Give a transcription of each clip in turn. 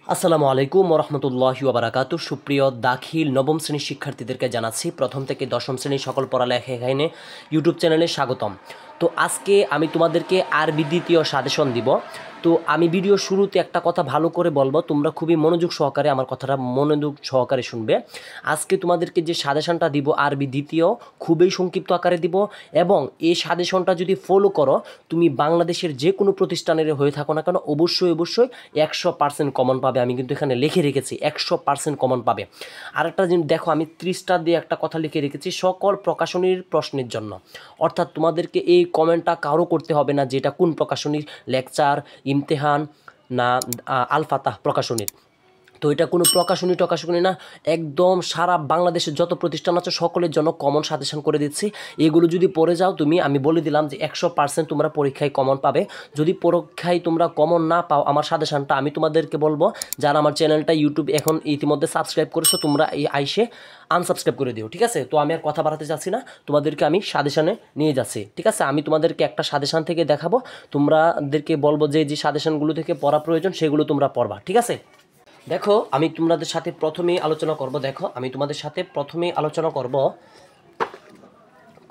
আসসালামু আলাইকুম ওরহমতুল্লাহি ওবারাকাতু। সুপ্রিয় দাখিল নবম শ্রেণীর শিক্ষার্থীদেরকে জানাচ্ছি প্রথম থেকে দশম শ্রেণীর সকল পড়ালেখা এখানে ইউটিউব চ্যানেলে স্বাগতম। তো আজকে আমি তোমাদেরকে আরবি দ্বিতীয় সাজেশন দিব। তো আমি ভিডিও শুরুতে একটা কথা ভালো করে বলবো, তোমরা খুবই মনোযোগ সহকারে আমার কথাটা মনোযোগ সহকারে শুনবে। আজকে তোমাদেরকে যে সাজেশনটা দিব আরবি দ্বিতীয় খুবই সংক্ষিপ্ত আকারে দিব, এবং এই সাজেশনটা যদি ফলো করো তুমি বাংলাদেশের যে কোনো প্রতিষ্ঠানের হয়ে থাকো না কেন অবশ্যই 100% কমন পাবে। আমি কিন্তু এখানে লিখে রেখেছি 100% কমন পাবে। আরেকটা জিনিস দেখো, আমি 30টা দিয়ে একটা কথা লিখে রেখেছি সকল প্রকাশনীর প্রশ্নের জন্য। অর্থাৎ তোমাদেরকে এই কমেন্টটা কারো করতে হবে না যেটা কোন প্রকাশনীর, লেকচার, ইমতেহান না আল ফাতাহ প্রকাশনীর। তো এটা কোনো প্রকাশনী না, একদম সারা বাংলাদেশের যত প্রতিষ্ঠান আছে সকলের জন্য কমন সাজেশন করে দিচ্ছি। এগুলো যদি পড়ে যাও তুমি, আমি বলে দিলাম যে 100% তোমরা পরীক্ষায় কমন পাবে। যদি পরীক্ষায় তোমরা কমন না পাও, আমার সাজেশনটা আমি তোমাদেরকে বলবো, যারা আমার চ্যানেলটা ইউটিউব এখন ইতিমধ্যে সাবস্ক্রাইব করেছো তোমরা এই আইসে আনসাবস্ক্রাইব করে দিও, ঠিক আছে? তো আমি আর কথা বাড়াতে চাচ্ছি না, তোমাদেরকে আমি সাজেশনে নিয়ে যাচ্ছি, ঠিক আছে? আমি তোমাদেরকে একটা সাজেশন থেকে দেখাবো, তোমাদেরকে বলবো যে যে সাজেশনগুলো থেকে পড়া প্রয়োজন সেগুলো তোমরা পড়বা, ঠিক আছে? দেখো, আমি তোমাদের সাথে প্রথমেই আলোচনা করব,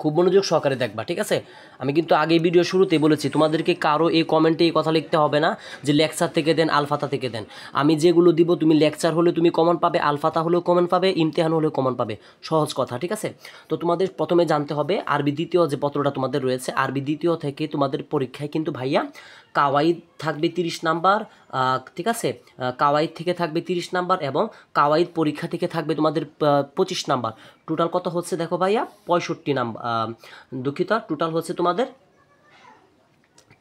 খুব মনোযোগ সহকারে দেখবা, ঠিক আছে? আমি কিন্তু আগে ভিডিও শুরুতেই বলেছি তোমাদেরকে কারো এই কমেন্টে এই কথা লিখতে হবে না যে লেকচার থেকে দেন, আলফাতা থেকে দেন। আমি যেগুলো দিব তুমি লেকচার হলে তুমি কমন পাবে, আলফাতা হলেও কমন পাবে, ইমতেহান হলেও কমন পাবে, সহজ কথা, ঠিক আছে? তো তোমাদের প্রথমে জানতে হবে আরবি দ্বিতীয় যে পত্রটা তোমাদের রয়েছে, আরবি দ্বিতীয় থেকে তোমাদের পরীক্ষায় কিন্তু ভাইয়া কাওয়াইদ থাকবে 30 নাম্বার, ঠিক আছে? কাওয়াইদ থেকে থাকবে 30 নাম্বার এবং কাওয়াইদ পরীক্ষা থেকে থাকবে তোমাদের 25 নাম্বার। টোটাল কত হচ্ছে দেখো ভাইয়া, 65 নাম্বার, দুঃখিত, টোটাল হচ্ছে তোমাদের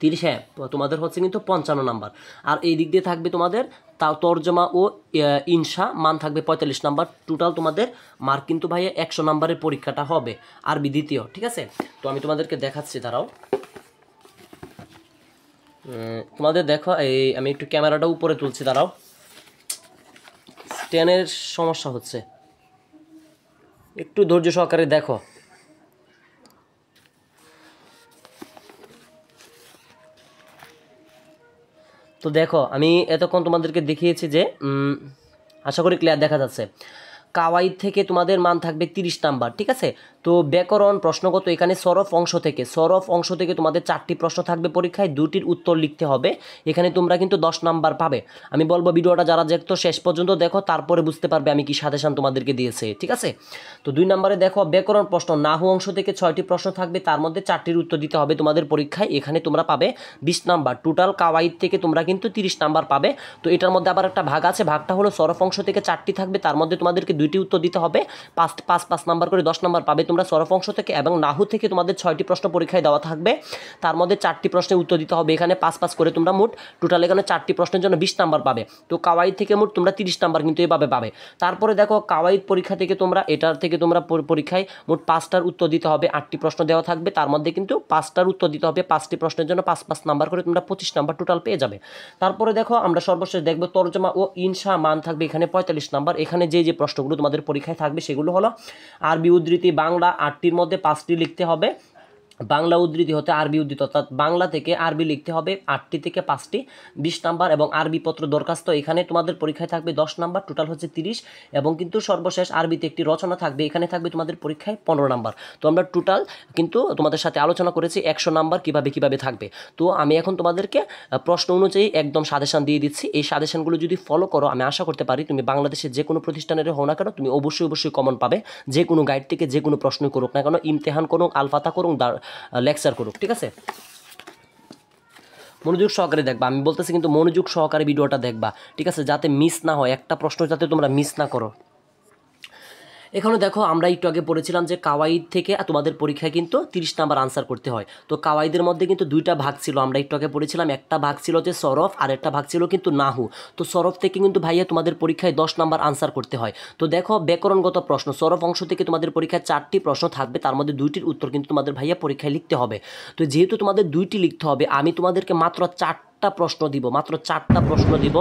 30, হ্যাঁ তোমাদের হচ্ছে কিন্তু 55 নাম্বার। আর এই দিক দিয়ে থাকবে তোমাদের তাও তর্জমা ও ইনশা, মান থাকবে 45 নাম্বার। টোটাল তোমাদের মার্ক কিন্তু ভাইয়া 100 নাম্বারের পরীক্ষাটা হবে আরবি দ্বিতীয়, ঠিক আছে? তো আমি তোমাদেরকে দেখাচ্ছি, দাঁড়াও। তোমাদের দেখো, এই আমি একটু ক্যামেরাটা উপরে তুলছি, দাঁড়াও, স্ট্যান্ডের সমস্যা হচ্ছে, একটু ধৈর্য সহকারে দেখো। তো দেখো, আমি এতক্ষণ তোমাদেরকে দেখিয়েছি যে আশা করি ক্লিয়ার দেখা যাচ্ছে। কাওয়াইদ থেকে তোমাদের মান থাকবে 30 নাম্বার, ঠিক আছে? তো ব্যাকরণ প্রশ্নগত এখানে সরফ অংশ থেকে তোমাদের 4টি প্রশ্ন থাকবে পরীক্ষায়, 2টির উত্তর লিখতে হবে। এখানে তোমরা কিন্তু 10 নাম্বার পাবে। আমি বলবো ভিডিওটা যারা দেখতো শেষ পর্যন্ত দেখো, তারপরে বুঝতে পারবে আমি কি সাজেশন তোমাদেরকে দিয়েছে, ঠিক আছে? তো 2 নম্বরে দেখো ব্যাকরণ প্রশ্ন, নাহু অংশ থেকে 6টি প্রশ্ন থাকবে, তার মধ্যে 4টির উত্তর দিতে হবে তোমাদের পরীক্ষায়। এখানে তোমরা পাবে 20 নাম্বার। টোটাল কাওয়াইদ থেকে তোমরা কিন্তু 30 নাম্বার পাবে। তো এটার মধ্যে আবার একটা ভাগ আছে, ভাগটা হলো সরফ অংশ থেকে 4টি থাকবে, তার মধ্যে তোমাদেরকে 2টি উত্তর দিতে হবে, 5 নাম্বার করে 10 নাম্বার পাবে তোমরা সরফ অংশ থেকে। এবং নাহু থেকে তোমাদের 6টি প্রশ্ন পরীক্ষায় দেওয়া থাকবে, তার মধ্যে 4টি প্রশ্নের উত্তর দিতে হবে। এখানে 5 করে তোমরা মোট টোটাল এখানে 4টি প্রশ্নের জন্য 20 নাম্বার পাবে। তো কাওয়াইদ থেকে মোট তোমরা 30 নাম্বার কিন্তু এভাবে পাবে। তারপরে দেখো কাওয়াইদ পরীক্ষা থেকে তোমরা এটার থেকে তোমরা পরীক্ষায় মোট 5টার উত্তর দিতে হবে, 8টি প্রশ্ন দেওয়া থাকবে, তার মধ্যে কিন্তু 5টার উত্তর দিতে হবে, 5টি প্রশ্নের জন্য 5 নাম্বার করে তোমরা 25 নাম্বার টোটাল পেয়ে যাবে। তারপরে দেখো আমরা সর্বশেষ দেখবো তর্জমা ও ইনশা, মান থাকবে এখানে 45 নাম্বার। এখানে যে প্রশ্নগুলো তোমাদের পরীক্ষায় থাকবে সেগুলো হলো আরবি উদ্ধৃতি, বাংলা 8টির মধ্যে 5টি লিখতে হবে, বাংলা উদ্ধৃতি হতে আরবি উদ্ধৃতি, অর্থাৎ বাংলা থেকে আরবি লিখতে হবে 8টি থেকে 5টি, 20 নাম্বার। এবং আরবি পত্র দরখাস্ত এখানে তোমাদের পরীক্ষায় থাকবে 10 নাম্বার, টোটাল হচ্ছে 30। এবং কিন্তু সর্বশেষ আরবিতে একটি রচনা থাকবে, এখানে থাকবে তোমাদের পরীক্ষায় 15 নাম্বার। তো আমরা টোটাল কিন্তু তোমাদের সাথে আলোচনা করেছি 100 নাম্বার কিভাবে থাকবে। তো আমি এখন তোমাদেরকে প্রশ্ন অনুযায়ী একদম সাজেশন দিয়ে দিচ্ছি। এই সাজেশনগুলো যদি ফলো করো, আমি আশা করতে পারি তুমি বাংলাদেশের যে কোনো প্রতিষ্ঠানের হও না কেন তুমি অবশ্যই কমন পাবে। যে কোনো গাইড থেকে যে কোনো প্রশ্ন করুক না কেন, ইমতেহান করুক, আলফাতা করুক, লেকচার করুক, ঠিক আছে? মনোযোগ সহকারে দেখবা, আমি বলতেছি কিন্তু মনোযোগ সহকারে ভিডিওটা দেখবা, ঠিক আছে? যাতে মিস না হয়, একটা প্রশ্ন যাতে তোমরা মিস না করো। এখানে দেখো, আমরা একটু আগে পড়েছিলাম যে কাওয়াইদ থেকে তোমাদের পরীক্ষায় কিন্তু 30 নাম্বার আনসার করতে হয়। তো কাওয়াইদের মধ্যে কিন্তু 2টা ভাগ ছিল, আমরা একটু আগে পড়েছিলাম। একটা ভাগ ছিল যে সরফ, আর একটা ভাগ ছিল কিন্তু নাহু। তো সরফ থেকে কিন্তু ভাইয়া তোমাদের পরীক্ষায় 10 নাম্বার আনসার করতে হয়। তো দেখো ব্যাকরণগত প্রশ্ন, সরফ অংশ থেকে তোমাদের পরীক্ষায় 4টি প্রশ্ন থাকবে, তার মধ্যে 2টির উত্তর কিন্তু তোমাদের ভাইয়া পরীক্ষায় লিখতে হবে। তো যেহেতু তোমাদের 2টি লিখতে হবে, আমি তোমাদেরকে মাত্র 4টা প্রশ্ন দিব, মাত্র 4টা প্রশ্ন দিব,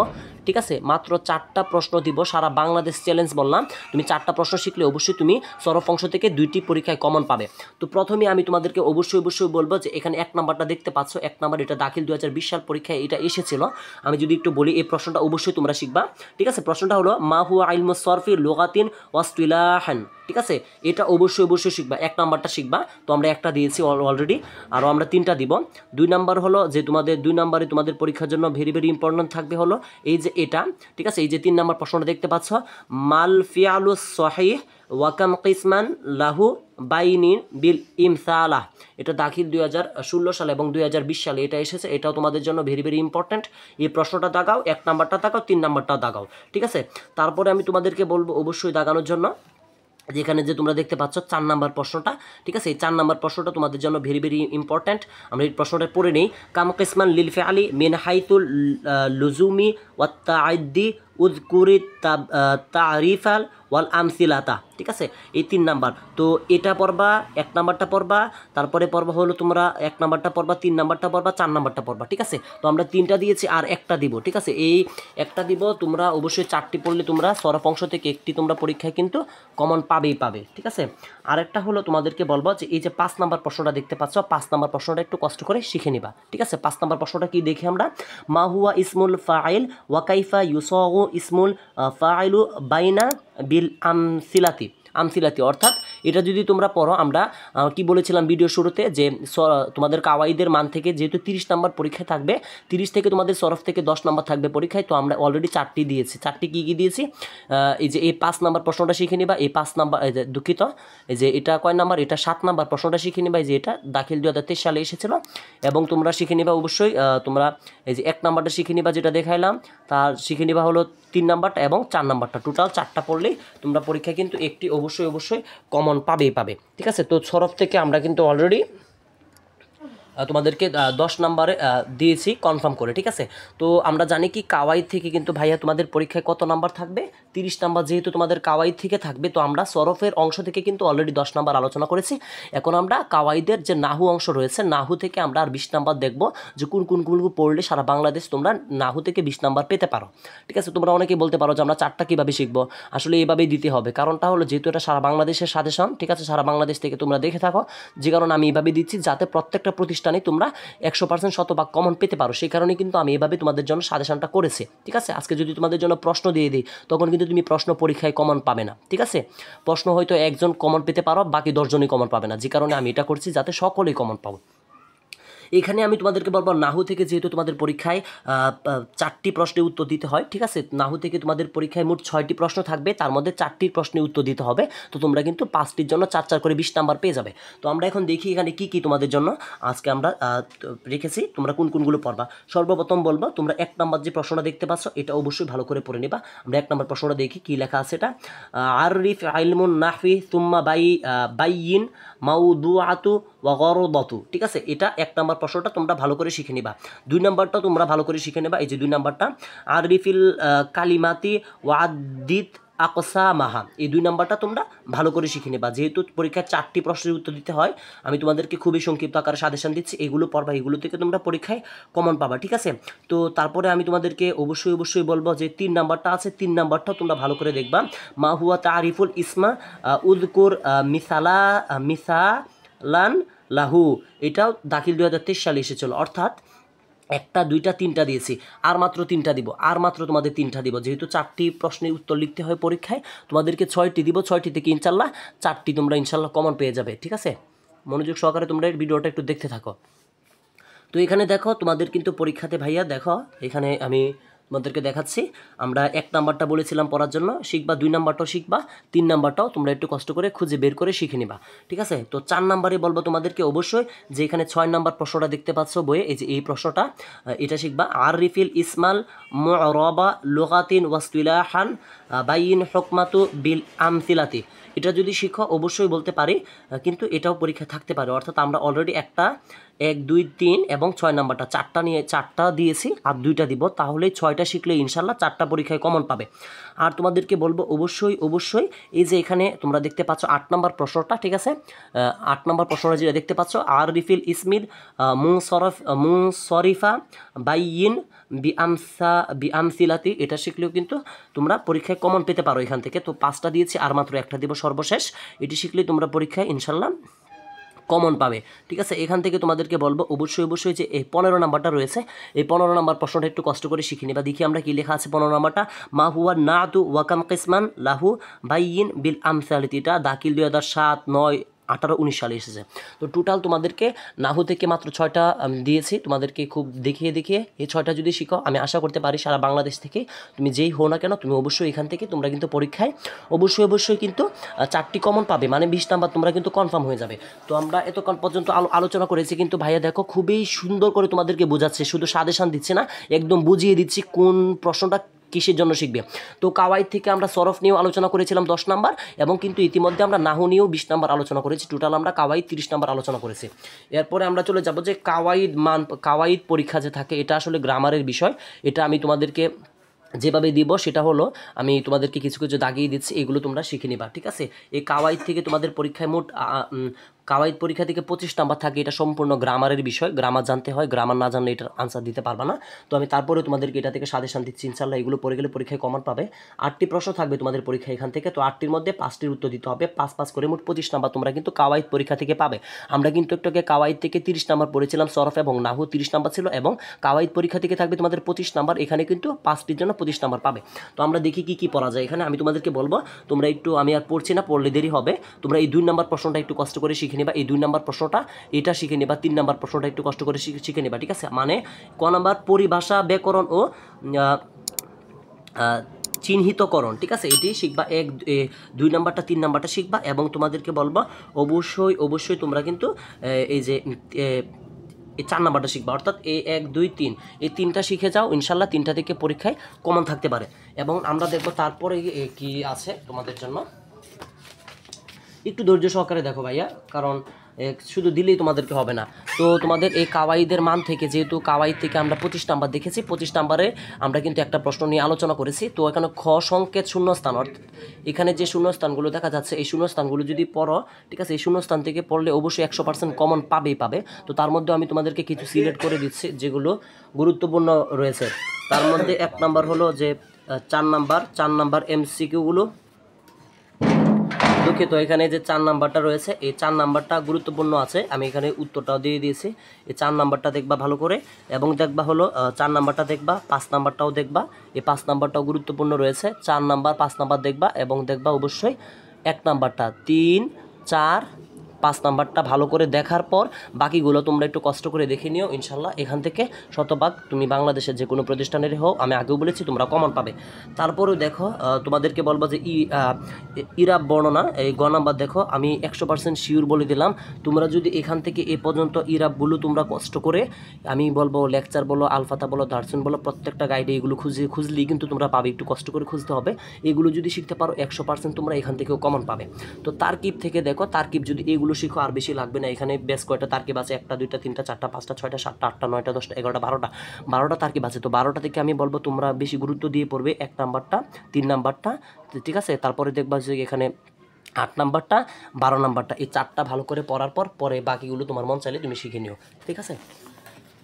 ঠিক আছে, মাত্র 4টা প্রশ্ন দিব। সারা বাংলাদেশ চ্যালেঞ্জ বললাম, তুমি 4টা প্রশ্ন শিখলে অবশ্যই তুমি সরফ অংশ থেকে 2টি পরীক্ষায় কমন পাবে। তো প্রথমে আমি তোমাদেরকে অবশ্যই বলবো যে এখানে 1 নাম্বারটা দেখতে পাচ্ছ, 1 নাম্বার এটা দাখিল 2020 সাল পরীক্ষায় এটা এসেছিল। আমি যদি একটু বলি, এই প্রশ্নটা অবশ্যই তোমরা শিখবা, ঠিক আছে। প্রশ্নটা হলো মা হুয়া ইলমুস সরফি লুগাতিন ওয়াসতিলাহান, ঠিক আছে। এটা অবশ্যই শিখবা, 1 নাম্বারটা শিখবা। তো আমরা একটা দিয়েছি অলরেডি, আরও আমরা 3টা দিব। 2 নাম্বার হলো যে তোমাদের 2 নাম্বারে তোমাদের পরীক্ষার জন্য ভেরি ইম্পর্টেন্ট থাকবে হলো এই যে এটা, ঠিক আছে। এই যে 3 নাম্বার প্রশ্নটা দেখতে পাচ্ছ, মাল ফিআলুস সহিহ ওয়াকাম কিসমান লাহু বাইনিন বিল ইমসালাহ, এটা দাখিল 2016 সালে এবং 2020 সালে এটা এসেছে। এটাও তোমাদের জন্য ভেরি ইম্পর্টেন্ট। এই প্রশ্নটা দাগাও, 1 নাম্বারটা দাগাও, 3 নাম্বারটাও দাগাও, ঠিক আছে। তারপরে আমি তোমাদেরকে বলবো অবশ্যই দাগানোর জন্য যেখানে যে তোমরা দেখতে পাচ্ছ 4 নাম্বার প্রশ্নটা, ঠিক আছে। এই 4 নাম্বার প্রশ্নটা তোমাদের জন্য ভেরি ইম্পর্ট্যান্ট। আমরা এই প্রশ্নটা পড়ে নেই। কাম কিসমান লিল ফিআলি মিন হাইতুল লুজুমি ওয়াত তাআদ্দি উযকুরি তারিফাল ওয়াল আমসিলাতা, ঠিক আছে। এই 3 নাম্বার, তো এটা পড়বা, 1 নাম্বারটা পড়বা, তারপরে পড়বা হলো তোমরা 1 নাম্বারটা পড়বা, 3 নাম্বারটা পড়বা, 4 নাম্বারটা পড়বা, ঠিক আছে। তো আমরা 3টা দিয়েছি আর একটা দিব, ঠিক আছে। এই একটা দিব, তোমরা অবশ্যই 4টি পড়লে তোমরা সরফ অংশ থেকে একটি তোমরা পরীক্ষায় কিন্তু কমন পাবে, ঠিক আছে। আরেকটা হলো তোমাদেরকে বলবো যে এই যে 5 নাম্বার প্রশ্নটা দেখতে পাচ্ছ, 5 নাম্বার প্রশ্নটা একটু কষ্ট করে শিখে নিবা, ঠিক আছে। 5 নাম্বার প্রশ্নটা কি দেখি আমরা, মা হুয়া ইসমুল ফাইল ওয়া কাইফা ইউসাগু ইসমুল ফাইলু বাইনা বিল আমসিলাতি, অর্থাৎ এটা যদি তোমরা পড়ো, আমরা কি বলেছিলাম ভিডিও শুরুতে যে তোমাদের কাওয়াইদের মান থেকে যেহেতু 30 নাম্বার পরীক্ষায় থাকবে, 30 থেকে তোমাদের সরফ থেকে 10 নাম্বার থাকবে পরীক্ষায়। তো আমরা অলরেডি 4টি দিয়েছি। 4টি কী দিয়েছি, এই যে এই 5 নাম্বার প্রশ্নটা শিখে নিবা, এই 5 নাম্বার, দুঃখিত, এই যে এটা কয় নাম্বার, এটা 7 নাম্বার প্রশ্নটা শিখে নিবা, এই যে এটা দাখিল 2023 সালে এসেছিল। এবং তোমরা শিখে নিবা অবশ্যই, তোমরা এই যে 1 নাম্বারটা শিখে নিবা যেটা দেখাইলাম, তার শিখে নিবা হলো 3 নাম্বারটা এবং 4 নাম্বারটা, টোটাল 4টা পড়লেই তোমরা পরীক্ষায় কিন্তু একটি অবশ্যই কমন পাবে, ঠিক আছে। তো সরফ থেকে আমরা কিন্তু অলরেডি তোমাদেরকে 10 নাম্বারে দিয়েছি কনফার্ম করে, ঠিক আছে। তো আমরা জানি কি কাওয়াইদ থেকে কিন্তু ভাইয়া তোমাদের পরীক্ষায় কত নাম্বার থাকবে, 30 নাম্বার। যেহেতু তোমাদের কাওয়াইদ থেকে থাকবে, তো আমরা সরফের অংশ থেকে কিন্তু অলরেডি 10 নাম্বার আলোচনা করেছি। এখন আমরা কাওয়াইদের যে নাহু অংশ রয়েছে, নাহু থেকে আমরা আর 20 নাম্বার দেখব যে কোনগুলো পড়লে সারা বাংলাদেশ তোমরা নাহু থেকে 20 নাম্বার পেতে পারো, ঠিক আছে। তোমরা অনেকেই বলতে পারো যে আমরা 4টা কীভাবে শিখবো, আসলে এইভাবেই দিতে হবে। কারণটা হলো যেহেতু এটা সারা বাংলাদেশের সাজেশন, ঠিক আছে, সারা বাংলাদেশ থেকে তোমরা দেখে থাকো, যে কারণে আমি এইভাবে দিচ্ছি যাতে প্রত্যেকটা প্রতিষ্ঠানে তোমরা 100% শতভাগ কমন পেতে পারো। সেই কারণে কিন্তু আমি এভাবে তোমাদের জন্য সাজেশনটা করেছি, ঠিক আছে। আজকে যদি তোমাদের জন্য প্রশ্ন দিয়ে দিই, তখন কিন্তু তুমি প্রশ্ন পরীক্ষায় কমন পাবে না, ঠিক আছে। প্রশ্ন হয়তো একজন কমন পেতে পারো, বাকি 10 জনই কমন পাবে না, যে কারণে আমি এটা করছি যাতে সকলেই কমন পাবো। এখানে আমি তোমাদেরকে বলবো নাহু থেকে যেহেতু তোমাদের পরীক্ষায় 4টি প্রশ্নের উত্তর দিতে হয়, ঠিক আছে। নাহু থেকে তোমাদের পরীক্ষায় মোট 6টি প্রশ্ন থাকবে, তার মধ্যে 4টির প্রশ্নের উত্তর দিতে হবে। তো তোমরা কিন্তু 5টির জন্য 4 করে 20 নাম্বার পেয়ে যাবে। তো আমরা এখন দেখি এখানে কি তোমাদের জন্য আজকে আমরা রেখেছি, তোমরা কোনগুলো পড়বা। সর্বপ্রথম বলবো তোমরা 1 নাম্বার যে প্রশ্নটা দেখতে পাচ্ছ, এটা অবশ্যই ভালো করে পড়ে নিবা। আমরা 1 নাম্বার প্রশ্নটা দেখি কি লেখা আছে। এটা আররিফ ইলমুন নাহফি সুম্মা বাইয়িন মাউদুআতু ওয়া গরদাতু, ঠিক আছে। এটা 1 নাম্বার প্রশ্নটা তোমরা ভালো করে শিখে নিবা। 2 নাম্বারটা তোমরা ভালো করে শিখে নেবা। এই যে 2 নাম্বারটা আররিফিল কালিমাতি ওয়াদ্দিত আকসামাহা, এই 2 নাম্বারটা তোমরা ভালো করে শিখে নেবা। যেহেতু পরীক্ষায় 4টি প্রশ্নের উত্তর দিতে হয়, আমি তোমাদেরকে খুবই সংক্ষিপ্ত আকারে সাজেশন দিচ্ছি, এগুলো পড়বা, এগুলো থেকে তোমরা পরীক্ষায় কমন পাবা, ঠিক আছে। তো তারপরে আমি তোমাদেরকে অবশ্যই বলবো যে 3 নাম্বারটা আছে, 3 নাম্বারটাও তোমরা ভালো করে দেখবা। মা হুয়া তারিফুল ইসমা উযকুর মিসালান লাহু, এটাও দাখিল 2023 সালে এসেছিল। অর্থাৎ 1টা 2টা 3টা দিয়েছি, আর মাত্র 3টা দিব, আর মাত্র তোমাদের 3টা দিব। যেহেতু 4টি প্রশ্নের উত্তর লিখতে হয় পরীক্ষায়, তোমাদেরকে 6টি দিব, 6টি থেকে ইনশাল্লাহ 4টি তোমরা ইনশাল্লাহ কমন পেয়ে যাবে, ঠিক আছে। মনোযোগ সহকারে তোমরা এই ভিডিওটা একটু দেখতে থাকো। তো এখানে দেখো তোমাদের কিন্তু পরীক্ষাতে ভাইয়া দেখো, এখানে আমি তোমাদেরকে দেখাচ্ছি। আমরা 1 নাম্বারটা বলেছিলাম পড়ার জন্য, শিখবা, 2 নাম্বারটাও শিখবা, 3 নাম্বারটাও তোমরা একটু কষ্ট করে খুঁজে বের করে শিখে নিবা, ঠিক আছে। তো 4 নাম্বারে বলবো তোমাদেরকে অবশ্যই যে এখানে 6 নাম্বার প্রশ্নটা দেখতে পাচ্ছ বইয়ে, এই যে এই প্রশ্নটা, এটা শিখবা। আররিফিল ইসমাল মু'রাবা লুগাতিন ওয়াসতিলাহান বাইন হুকমাতু বিল আমসিলাতি, এটা যদি শিখো অবশ্যই বলতে পারি, কিন্তু এটাও পরীক্ষা থাকতে পারে। অর্থাৎ আমরা অলরেডি 1, 2, 3 এবং 6 নাম্বারটা 4টা দিয়েছি, আর 2টা দিব, তাহলেই 6টা 6টা শিখলে ইনশাল্লাহ 4টা পরীক্ষায় কমন পাবে। আর তোমাদেরকে বলবো অবশ্যই এই যে এখানে তোমরা দেখতে পাচ্ছ 8 নম্বর প্রশ্নটা, ঠিক আছে, 8 নম্বর প্রশ্নটা যেটা দেখতে পাচ্ছ, আর রিফিল ইসমির মুনসরিফা বাইয়িন বিআমসিলাতি, এটা শিখলেও কিন্তু তোমরা পরীক্ষায় কমন পেতে পারো এখান থেকে। তো 5টা দিয়েছি, আর মাত্র একটা দিব সর্বশেষ, এটি শিখলে তোমরা পরীক্ষায় ইনশাল্লাহ কমন পাবে, ঠিক আছে। এখান থেকে তোমাদেরকে বলবো অবশ্যই যে এই 15 নাম্বারটা রয়েছে, এই 15 নাম্বার প্রশ্নটা একটু কষ্ট করে শিখে নিবা। দেখি আমরা কি লেখা আছে 15 নাম্বারটা, মা হুয়া নাতু ওয়াকাম কিসমান লাহু বাইয়িন বিল আমসালিতি, এটা দাখিল 2007, 9, 18, 19 সালে এসেছে। তো টোটাল তোমাদেরকে নাহু থেকে মাত্র 6টা দিয়েছি, তোমাদেরকে খুব দেখিয়ে এই 6টা যদি শিখো, আমি আশা করতে পারি সারা বাংলাদেশ থেকে তুমি যেই হও না কেন, তুমি অবশ্যই এখান থেকে তোমরা কিন্তু পরীক্ষায় অবশ্যই কিন্তু 4টি কমন পাবে, মানে 20 নাম্বার তোমরা কিন্তু কনফার্ম হয়ে যাবে। তো আমরা এতক্ষণ পর্যন্ত আলোচনা করেছি, কিন্তু ভাইয়া দেখো খুবই সুন্দর করে তোমাদেরকে বোঝাচ্ছে, শুধু সাজেশন দিচ্ছে না, একদম বুঝিয়ে দিচ্ছি কোন প্রশ্নটা কিসের জন্য শিখবে। তো কাওয়াইদ থেকে আমরা সরফ নিয়েও আলোচনা করেছিলাম 10 নাম্বার, এবং কিন্তু ইতিমধ্যে আমরা নাহু নিয়েও 20 নাম্বার আলোচনা করেছি, টোটাল আমরা কাওয়াইদ 30 নাম্বার আলোচনা করেছি। এরপরে আমরা চলে যাব যে কাওয়াইদ পরীক্ষা যে থাকে, এটা আসলে গ্রামারের বিষয়, এটা আমি তোমাদেরকে যেভাবে দিব সেটা হলো, আমি তোমাদেরকে কিছু দাগিয়ে দিচ্ছি, এগুলো তোমরা শিখে নিবা, ঠিক আছে। এই কাওয়াইদ থেকে তোমাদের পরীক্ষায় মোট কাওয়াইদ পরীক্ষা থেকে 25 নাম্বার থাকে, এটা সম্পূর্ণ গ্রামারের বিষয়, গ্রামার জানতে হয়, গ্রামার না জানলে এটার আনসার দিতে পারবা না। তো আমি তারপরে তোমাদেরকে এটা থেকে সাজেশন দিচ্ছি, ইনশাল্লাহ এগুলো পড়ে গেলে পরীক্ষায় কমন পাবে। 8টি প্রশ্ন থাকবে তোমাদের পরীক্ষা এখান থেকে, তো 8টির মধ্যে 5টির উত্তর দিতে হবে, 5 করে মোট 25 নাম্বার তোমরা কিন্তু কাওয়াইদ পরীক্ষা থেকে পাবে। আমরা কিন্তু একটু আগে কাওয়াইদ থেকে 30 নাম্বার পড়েছিলাম, সরফ এবং নাহু 30 নাম্বার ছিল, এবং কাওয়াইদ পরীক্ষা থেকে থাকবে তোমাদের 25 নাম্বার, এখানে কিন্তু 5টির জন্য 25 নাম্বার পাবে। তো আমরা দেখি কি পড়া যায় এখানে। আমি তোমাদেরকে বলবো তোমরা একটু, আমি আর পড়ছি না, পড়লে দেরি হবে, তোমরা এই 2 নাম্বার প্রশ্নটা একটু কষ্ট করে শিখে নিবা, এই 2 নাম্বার প্রশ্নটা এটা শিখে নিবা, 3 নাম্বার প্রশ্নটা একটু কষ্ট করে শিখে নিবা, ঠিক আছে। মানে ক নাম্বার পরিভাষা, ব্যাকরণ ও চিহ্নিতকরণ, ঠিক আছে, এটি শিখবা, 2 নাম্বারটা 3 নাম্বারটা শিখবা, এবং তোমাদেরকে বলবা অবশ্যই তোমরা কিন্তু এই যে এই 4 নাম্বারটা শিখবা, অর্থাৎ 1, 2, 3, এই 3টা শিখে যাও, ইনশাল্লাহ 3টা থেকে পরীক্ষায় কমন থাকতে পারে। এবং আমরা দেখবো তারপরে কি আছে তোমাদের জন্য, একটু ধৈর্য সহকারে দেখো ভাইয়া, কারণ শুধু দিলেই তোমাদেরকে হবে না। তো তোমাদের এই কাওয়াইদের মান থেকে, যেহেতু কাওয়াইদ থেকে আমরা 25 নাম্বার দেখেছি, 25 নাম্বারে আমরা কিন্তু একটা প্রশ্ন নিয়ে আলোচনা করেছি। তো এখানে খ সংকেত শূন্যস্থান, অর্থাৎ এখানে যে শূন্যস্থানগুলো দেখা যাচ্ছে, এই শূন্যস্থানগুলো যদি পড়ো, ঠিক আছে, এই শূন্যস্থান থেকে পড়লে অবশ্যই 100% কমন পাবে। তো তার মধ্যে আমি তোমাদেরকে কিছু সিলেক্ট করে দিচ্ছি যেগুলো গুরুত্বপূর্ণ রয়েছে। তার মধ্যে 1 নাম্বার হলো যে 4 নাম্বার এমসিকিউগুলো, দুঃখিত, এখানে যে 4 নাম্বারটা রয়েছে, এই 4 নাম্বারটা গুরুত্বপূর্ণ আছে, আমি এখানে উত্তরটাও দিয়ে দিয়েছি। এই 4 নাম্বারটা দেখবা ভালো করে, এবং দেখবা হলো 4 নাম্বারটা দেখবা, 5 নাম্বারটাও দেখবা, এই 5 নাম্বারটাও গুরুত্বপূর্ণ রয়েছে। 4 নাম্বার 5 নাম্বার দেখবা, এবং দেখবা অবশ্যই 1 নাম্বারটা, 3, 4, 5 নাম্বারটা ভালো করে দেখার পর বাকিগুলো তোমরা একটু কষ্ট করে দেখে নিও, ইনশাল্লাহ এখান থেকে শতভাগ তুমি বাংলাদেশের যে কোনো প্রতিষ্ঠানেরই হও, আমি আগেও বলেছি তোমরা কমন পাবে। তারপরেও দেখো তোমাদেরকে বলবো যে ইরাব বর্ণনা, এই গ নাম্বার দেখো, আমি 100% শিওর বলে দিলাম, তোমরা যদি এখান থেকে এ পর্যন্ত ইরাবগুলো তোমরা কষ্ট করে, আমি বলবো লেকচার বলো, আলফাতা বলো, দার্সুন বলো, প্রত্যেকটা গাইডে এগুলো খুঁজলেই কিন্তু তোমরা পাবে, একটু কষ্ট করে খুঁজতে হবে। এগুলো যদি শিখতে পারো 100% তোমরা এখান থেকেও কমন পাবে। তো তারকিব থেকে দেখো, তারকিব যদি এগুলো শিখো আর বেশি লাগবে না, এখানে বেশ কয়টা তারকিব আছে, 1টা 2টা 3টা 4টা 5টা 6টা 7টা 8টা 9টা 10টা 11টা 12টা তারকিব আছে। তো 12টা থেকে আমি বলবো তোমরা বেশি গুরুত্ব দিয়ে পড়বে 1 নাম্বারটা 3 নাম্বারটা, ঠিক আছে। তারপরে দেখবা যে এখানে 8 নাম্বারটা 12 নাম্বারটা, এই 4টা ভালো করে পড়ার পর পরে বাকিগুলো তোমার মন চাইলে তুমি শিখে নিও, ঠিক আছে।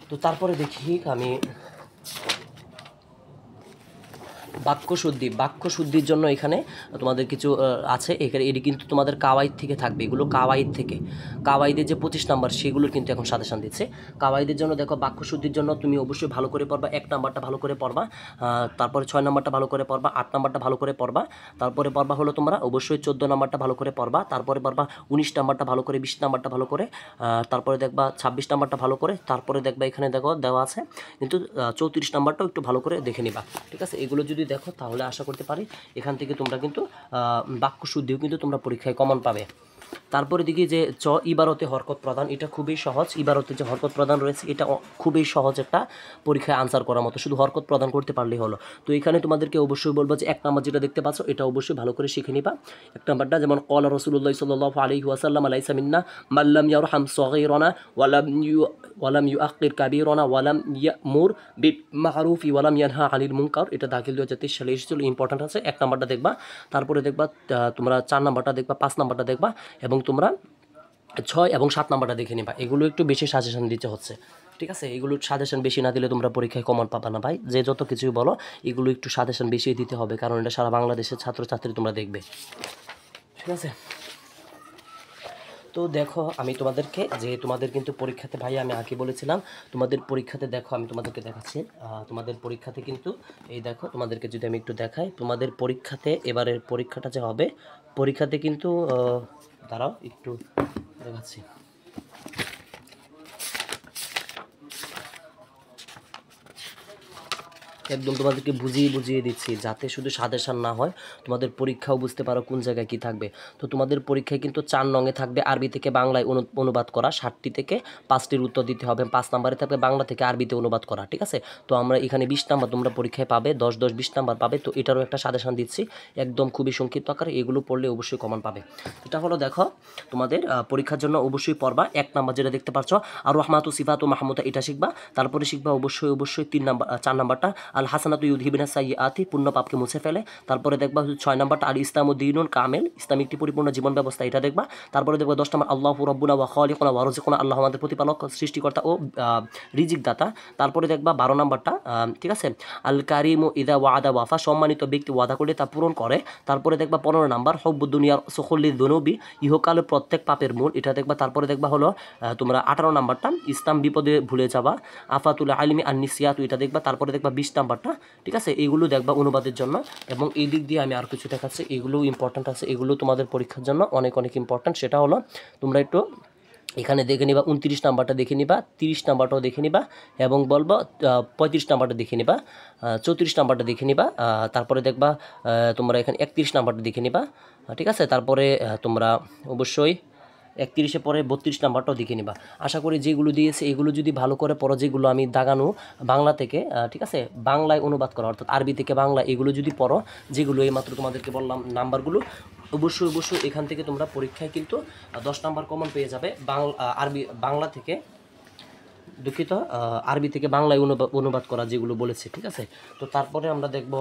তো তারপরে দেখি আমি বাক্যশুদ্ধির জন্য এখানে তোমাদের কিছু আছে, এখানে এটি কিন্তু তোমাদের কাওয়াইদ থেকে থাকবে, এগুলো কাওয়াইদের যে 25 নাম্বার সেগুলোর কিন্তু এখন সাজেশন দিচ্ছে। কাওয়াইদের জন্য দেখো, বাক্যশুদ্ধির জন্য তুমি অবশ্যই ভালো করে পড়বা, 1 নাম্বারটা ভালো করে পড়বা, তারপরে 6 নাম্বারটা ভালো করে পড়বা, 8 নাম্বারটা ভালো করে পড়বা, তারপরে পড়বা হলো তোমরা অবশ্যই 14 নাম্বারটা ভালো করে পড়বা, তারপরে পড়বা 19 নাম্বারটা ভালো করে, 20 নাম্বারটা ভালো করে, তারপরে দেখবা 26 নাম্বারটা ভালো করে, তারপরে দেখবা এখানে দেখো দেওয়া আছে কিন্তু 34 নাম্বারটাও একটু ভালো করে দেখে নিবা, ঠিক আছে। এগুলো যদি দেখো তাহলে আশা করতে পারি এখান থেকে তোমরা কিন্তু বাক্যশুদ্ধিও কিন্তু তোমরা পরীক্ষায় কমন পাবে। তারপরে দেখি যে ইবারতে হরকত প্রদান, এটা খুবই সহজ। ইবারতে যে হরকত প্রদান রয়েছে এটা খুবই সহজ একটা পরীক্ষায় আনসার করার মতো, শুধু হরকত প্রদান করতে পারলেই হলো। তো এখানে তোমাদেরকে অবশ্যই বলবো যে 1 নাম্বার যেটা দেখতে পাচ্ছ এটা অবশ্যই ভালো করে শিখে নিবা। 1 নাম্বারটা যেমন ক্বালা রাসূলুল্লাহ সাল্লাল্লাহু আলাইহি ওয়াসাল্লাম লাইসা মিন্না মান লাম ইয়ারহাম সগীরানা ওয়া লাম ইউআক্কির কাবীরানা ওয়া লাম ইয়ামুর বিল মা'রুফি ওয়া লাম ইয়ানহা আনিল মুনকার। এটা দাখিল 2023 সালে এসেছিল, ইম্পর্টেন্ট আছে। 1 নাম্বারটা দেখবা, তারপরে দেখবা তোমরা 4 নাম্বারটা দেখবা, 5 নাম্বারটা দেখবা এবং তোমরা 6 এবং 7 নাম্বারটা দেখে নিবা। এগুলো একটু বেশি সাজেশন দিতে হচ্ছে, ঠিক আছে? এগুলো সাজেশন বেশি না দিলে তোমরা পরীক্ষায় কমন পাবা না ভাই, যে যত কিছুই বলো এগুলো একটু সাজেশন বেশি দিতে হবে, কারণ এটা সারা বাংলাদেশের ছাত্রছাত্রী তোমরা দেখবে, ঠিক আছে? তো দেখো আমি তোমাদেরকে যে তোমাদের কিন্তু পরীক্ষাতে ভাই আমি আগে বলেছিলাম তোমাদের পরীক্ষাতে দেখো আমি তোমাদেরকে দেখাচ্ছি তোমাদের পরীক্ষাতে কিন্তু এই দেখো তোমাদেরকে যদি আমি একটু দেখাই তোমাদের পরীক্ষাতে এবারের পরীক্ষাটা যে হবে পরীক্ষাতে কিন্তু দাঁড়াও একটু দেখাচ্ছি। একদম তোমাদেরকে বুঝিয়ে দিচ্ছি যাতে শুধু সাজেশন না হয়, তোমাদের পরীক্ষাও বুঝতে পারো কোন জায়গায় কি থাকবে। তো তোমাদের পরীক্ষায় কিন্তু 4 নঙে থাকবে আরবি থেকে বাংলায় অনুবাদ করা, 60টি থেকে 5টির উত্তর দিতে হবে। 5 নম্বরে থাকবে বাংলা থেকে আরবিতে অনুবাদ করা, ঠিক আছে? তো আমরা এখানে 20 নাম্বার তোমরা পরীক্ষায় পাবে, 10-10-20 নাম্বার পাবে। তো এটারও একটা সাজেশন দিচ্ছি একদম খুবই সংক্ষিপ্ত আকারে, এগুলো পড়লে অবশ্যই কমন পাবে। এটা হলো দেখো তোমাদের পরীক্ষার জন্য অবশ্যই পড়বা 1 নাম্বার যেটা দেখতে পাচ্ছ আর রহমাতু সিফাতু মাহমুদা, এটা শিখবা। তারপরে শিখবা অবশ্যই 3 নাম্বার 4 নাম্বারটা আল হাসানাতু ইউযহিবুনা সাইয়্যাতি, পূর্ণ পাপকে মুছে ফেলে। তারপরে দেখবা 6 নাম্বারটা আল ইসলামু দীনুন কামিল, ইসলাম একটি পরিপূর্ণ জীবন ব্যবস্থা, এটা দেখবা। তারপরে দেখবা 10 নাম্বার আল্লাহু রাব্বুনা ওয়া খালিকুনা ওয়া রাযিকুনা, আল্লাহ আমাদের প্রতিপালক সৃষ্টিকর্তা ও রিজিক দাতা। তারপরে দেখবা 12 নাম্বারটা ঠিক আছে আল কারিমু ইযা ওয়াদা ওয়াফা, সম্মানিত ব্যক্তি ওয়াদা করলে তা পূরণ করে। তারপরে দেখবা 15 নাম্বার হুব্বুদ দুনিয়ার সুখুল্লিদ দুনুবি, ইহকালে প্রত্যেক পাপের মূল, এটা দেখবা। তারপরে দেখবা হলো তোমরা 18 নাম্বারটা ইসলাম বিপদে ভুলে যাওয়া, আফাতুল আলমি আন নিসিয়াতু, এটা দেখবা। তারপরে দেখবা 20 নাম্বারটা, ঠিক আছে? এইগুলো দেখবা অনুবাদের জন্য। এবং এই দিক দিয়ে আমি আর কিছু দেখাচ্ছি, এগুলো ইম্পর্ট্যান্ট আছে, এগুলো তোমাদের পরীক্ষার জন্য অনেক ইম্পর্ট্যান্ট। সেটা হলো তোমরা একটু এখানে দেখে নিবা 29 নাম্বারটা দেখে নিবা, 30 নাম্বারটাও দেখে নিবা এবং বলবো 35 নাম্বারটা দেখে নিবা, 34 নাম্বারটা দেখে নিবা। তারপরে দেখবা তোমরা এখানে 31 নাম্বারটা দেখে নিবা, ঠিক আছে? তারপরে তোমরা অবশ্যই 31-এ পরে 32 নাম্বারটাও দেখে নিবা। আশা করি যেগুলো দিয়েছে এগুলো যদি ভালো করে পড়ো, যেগুলো আমি দাগানো বাংলা থেকে ঠিক আছে বাংলায় অনুবাদ করা অর্থাৎ আরবি থেকে বাংলা, এগুলো যদি পড়ো, যেগুলো এইমাত্র তোমাদেরকে বললাম নাম্বারগুলো, অবশ্যই এখান থেকে তোমরা পরীক্ষায় কিন্তু 10 নাম্বার কমন পেয়ে যাবে। বাংলা থেকে দুঃখিত আরবি থেকে বাংলায় অনুবাদ করা যেগুলো বলেছে, ঠিক আছে? তো তারপরে আমরা দেখব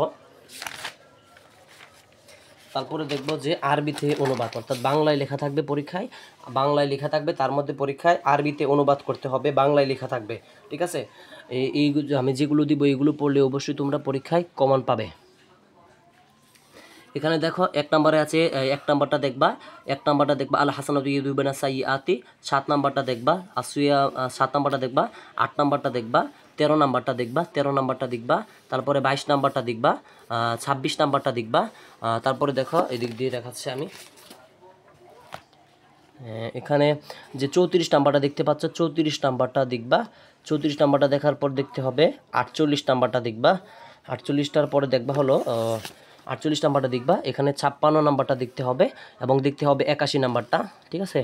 যে আরবিতে অনুবাদ অর্থাৎ বাংলায় লেখা থাকবে পরীক্ষায়, বাংলায় লেখা থাকবে, তার মধ্যে পরীক্ষায় আরবিতে অনুবাদ করতে হবে, বাংলায় লেখা থাকবে, ঠিক আছে? এই আমি যেগুলো দিব এগুলো পড়লে অবশ্যই তোমরা পরীক্ষায় কমন পাবে। এখানে দেখো 1 নম্বরে আছে 1 নাম্বারটা দেখবা, 1 নাম্বারটা দেখবা আল হাসানাতু ইউযহিবুনা সাইয়্যাতি, 7 নাম্বারটা দেখবা আসিয়া, 7 নাম্বারটা দেখবা, 8 নাম্বারটা দেখবা, 13 নাম্বারটা দেখবা, 13 নাম্বারটা দেখবা, তারপরে 22 নাম্বারটা দেখবা, 26 নাম্বারটা দেখবা। তারপরে দেখো এদিক দিয়ে দেখাচ্ছি আমি, এখানে যে 34 নাম্বারটা দেখতে পাচ্ছ 34 নাম্বারটা দেখবা। 34 নাম্বারটা দেখার পর দেখতে হবে 48 নাম্বারটা দেখবা। 48টার পরে দেখবা হলো 48 নাম্বারটা দেখবা। এখানে 56 নাম্বারটা দেখতে হবে এবং দেখতে হবে 81 নাম্বারটা, ঠিক আছে?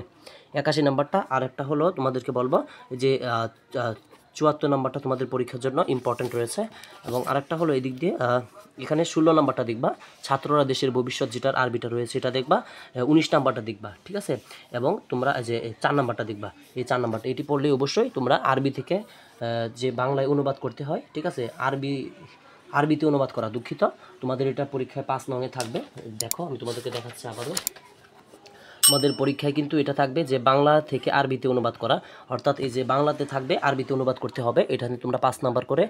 81 নাম্বারটা। আর একটা হলো তোমাদেরকে বলবো যে 74 নাম্বারটা তোমাদের পরীক্ষার জন্য ইম্পর্টেন্ট রয়েছে। এবং আরেকটা হলো এই দিক দিয়ে এখানে 16 নাম্বারটা দেখবা, ছাত্ররা দেশের ভবিষ্যৎ, যেটার আরবিটা রয়েছে এটা দেখবা। 19 নাম্বারটা দেখবা, ঠিক আছে? এবং তোমরা যে 4 নাম্বারটা দেখবা, এই 4 নাম্বারটা এটি পড়লে অবশ্যই তোমরা আরবি থেকে যে বাংলায় অনুবাদ করতে হয়, ঠিক আছে? আরবিতে অনুবাদ করা, দুঃখিত, তোমাদের এটা পরীক্ষায় 5 নঙে থাকবে। দেখো আমি তোমাদেরকে দেখাচ্ছি আবারও, তোমাদের পরীক্ষায় কিন্তু এটা থাকবে যে বাংলা থেকে আরবিতে অনুবাদ করা, অর্থাৎ এই যে বাংলাতে থাকবে আরবিতে অনুবাদ করতে হবে। এটা নিয়ে তোমরা 5 নাম্বার করে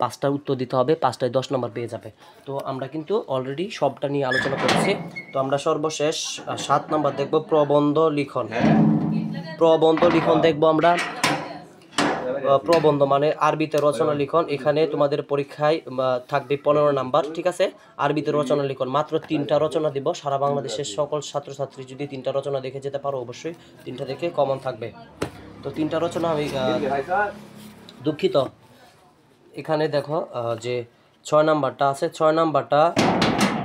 5টার উত্তর দিতে হবে, 5টায় 10 নাম্বার পেয়ে যাবে। তো আমরা কিন্তু অলরেডি সবটা নিয়ে আলোচনা করেছি। তো আমরা সর্বশেষ 7 নাম্বার দেখব প্রবন্ধ লিখন। প্রবন্ধ লিখন দেখব আমরা। প্রবন্ধ মানে আরবিতে রচনা লিখন। এখানে তোমাদের পরীক্ষায় থাকবে 15 নাম্বার, ঠিক আছে? আরবিতে রচনা লিখন মাত্র 3টা রচনা দিব। সারা বাংলাদেশের সকল ছাত্রছাত্রী যদি 3টা রচনা দেখে যেতে পারো, অবশ্যই 3টা দেখে কমন থাকবে। তো 3টা রচনা আমি দুঃখিত, এখানে দেখো যে 6 নাম্বারটা আছে, 6 নাম্বারটা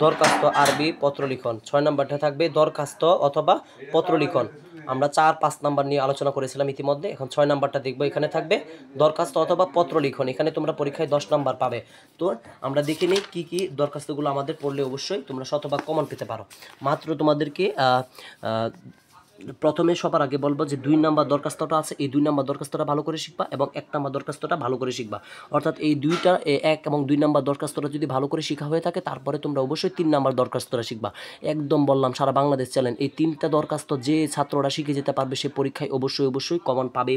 দরখাস্ত আরবি পত্র লিখন। 6 নাম্বারটা থাকবে দরখাস্ত অথবা পত্র লিখন। আমরা 4, 5 নাম্বার নিয়ে আলোচনা করেছিলাম ইতিমধ্যে। এখন 6 নাম্বারটা দেখবো। এখানে থাকবে দরখাস্ত অথবা পত্র লিখন। এখানে তোমরা পরীক্ষায় 10 নাম্বার পাবে। তো আমরা দেখে নিই কী কী দরখাস্তগুলো আমাদের পড়লে অবশ্যই তোমরা শতভাগ কমন পেতে পারো। মাত্র তোমাদেরকে প্রথমে সবার আগে বলবো যে 2 নাম্বার দরখাস্তটা আছে, এই 2 নাম্বার দরখাস্তটা ভালো করে শিখবা এবং 1 নাম্বার দরখাস্তটা ভালো করে শিখবা। অর্থাৎ এই 1 এবং 2 নাম্বার দরখাস্তটা যদি ভালো করে শেখা হয়ে থাকে তারপরে তোমরা অবশ্যই 3 নাম্বার দরখাস্তটা শিখবা। একদম বললাম সারা বাংলাদেশ চ্যালেঞ্জ, এই 3টা দরখাস্ত যে ছাত্ররা শিখে যেতে পারবে সে পরীক্ষায় অবশ্যই কমন পাবে।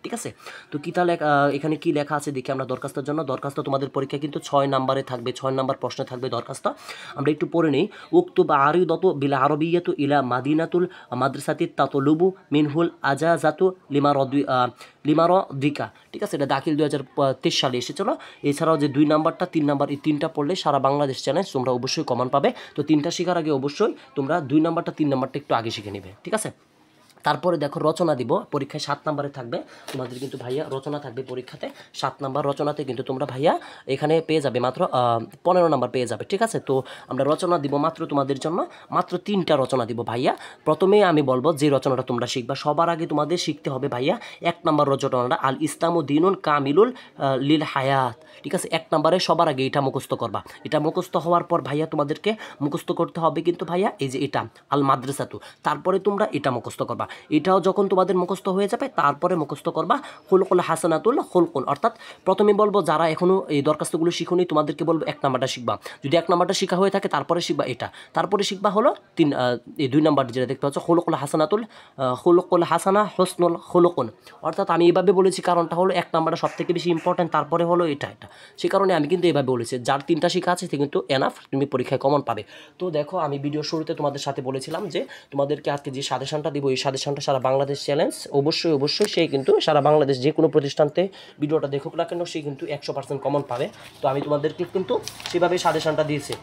ঠিক আছে? তো কি তাহলে এখানে কি লেখা আছে দেখি আমরা দরখাস্তের জন্য। দরখাস্ত তোমাদের পরীক্ষায় কিন্তু 6 নাম্বারে থাকবে, 6 নাম্বার প্রশ্নে থাকবে দরখাস্ত। আমরা একটু পড়ে নেই। উক্তুব আরিদাতু বিল আরাবিয়্যাতু ইলা মাদিনাতুল মাদ্রাসাতি তাতলুবু মিনহুল আজাজাতু লিমারদিকা। ঠিক আছে? এটা দাখিল 2023 সালে এসেছিল। এছাড়াও যে 2 নাম্বারটা 3 নাম্বার, এই 3টা পড়লে সারা বাংলাদেশ চ্যালেঞ্জ তোমরা অবশ্যই কমন পাবে। তো 3টা শেখার আগে অবশ্যই তোমরা 2 নাম্বারটা 3 নাম্বারটা একটু আগে শিখে নেবে। ঠিক আছে? তারপরে দেখো রচনা দিব পরীক্ষায় 7 নাম্বারে থাকবে তোমাদের কিন্তু ভাইয়া রচনা থাকবে পরীক্ষাতে 7 নাম্বার। রচনাতে কিন্তু তোমরা ভাইয়া এখানে পেয়ে যাবে মাত্র 15 নাম্বার পেয়ে যাবে। ঠিক আছে? তো আমরা রচনা দিব মাত্র তোমাদের জন্য মাত্র 3টা রচনা দিব ভাইয়া। প্রথমে আমি বলবো যে রচনাটা তোমরা শিখবা, সবার আগে তোমাদের শিখতে হবে ভাইয়া 1 নাম্বার রচনাটা আল ইসলামু দিনুন কামিলুল লিল হায়াত। ঠিক আছে? 1 নাম্বারে সবার আগে এটা মুখস্থ করবা। এটা মুখস্থ হওয়ার পর ভাইয়া তোমাদেরকে মুখস্থ করতে হবে কিন্তু ভাইয়া এই যে এটা আল মাদ্রাসাতু। তারপরে তোমরা এটা মুখস্থ করবা। এটাও যখন তোমাদের মুখস্থ হয়ে যাবে তারপরে মুখস্থ করবা খুলকুল হাসানাতুল খুলকুন। অর্থাৎ প্রথমে বলবো যারা এখনও এই দরখাস্তগুলো শিখুনি তোমাদেরকে বলবো 1 নাম্বারটা শিখবা। যদি 1 নাম্বারটা শিখা হয়ে থাকে তারপরে শিখবা এটা। তারপরে শিখবা হলো এই 2 নাম্বার যেটা দেখতে পাচ্ছ খুলকুল হাসানা হোসনুল খুলকুন। অর্থাৎ আমি এভাবে বলেছি কারণটা হলো 1 নাম্বারটা সবথেকে বেশি ইম্পর্টেন্ট, তারপরে হলো এটা। সেই কারণে আমি কিন্তু এভাবে বলেছি। যার 3টা শিখা আছে সে কিন্তু এনাফ, তুমি পরীক্ষায় কমন পাবে। তো দেখো আমি ভিডিওর শুরুতে তোমাদের সাথে বলেছিলাম যে তোমাদেরকে আজকে যে সাজেশনটা দিব এই সাজেশনটা সারা বাংলাদেশ চ্যালেঞ্জ। অবশ্যই সে কিন্তু সারা বাংলাদেশ যে কোনো প্রতিষ্ঠানতে ভিডিওটা দেখুক না কেন সে কিন্তু 100% কমন পাবে। তো আমি তোমাদেরকে কিন্তু সেভাবে সাজেশনটা দিয়েছি।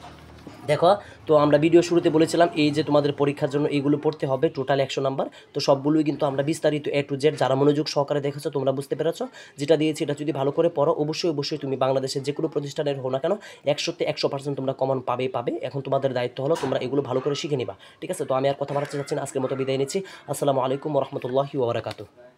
দেখো তো আমরা ভিডিও শুরুতে বলেছিলাম এই যে তোমাদের পরীক্ষার জন্য এইগুলো পড়তে হবে টোটাল 100 নাম্বার। তো সবগুলোই কিন্তু আমরা বিস্তারিত A to Z যারা মনোযোগ সহকারে দেখেছো তোমরা বুঝতে পেরেছো যেটা দিয়েছি এটা যদি ভালো করে পড়ো অবশ্যই তুমি বাংলাদেশের যে কোনো প্রতিষ্ঠানের হো না কেন 100তে 100% তোমরা কমন পাবে। এখন তোমাদের দায়িত্ব হলো তোমরা এগুলো ভালো করে শিখে নিবা। ঠিক আছে? তো আমি আর কথা বাড়াতে চাচ্ছি না, আজকের মতো বিদায় নিচ্ছি। আসসালামু আলাইকুম ওয়া রাহমাতুল্লাহি ওয়া বারাকাতুহু।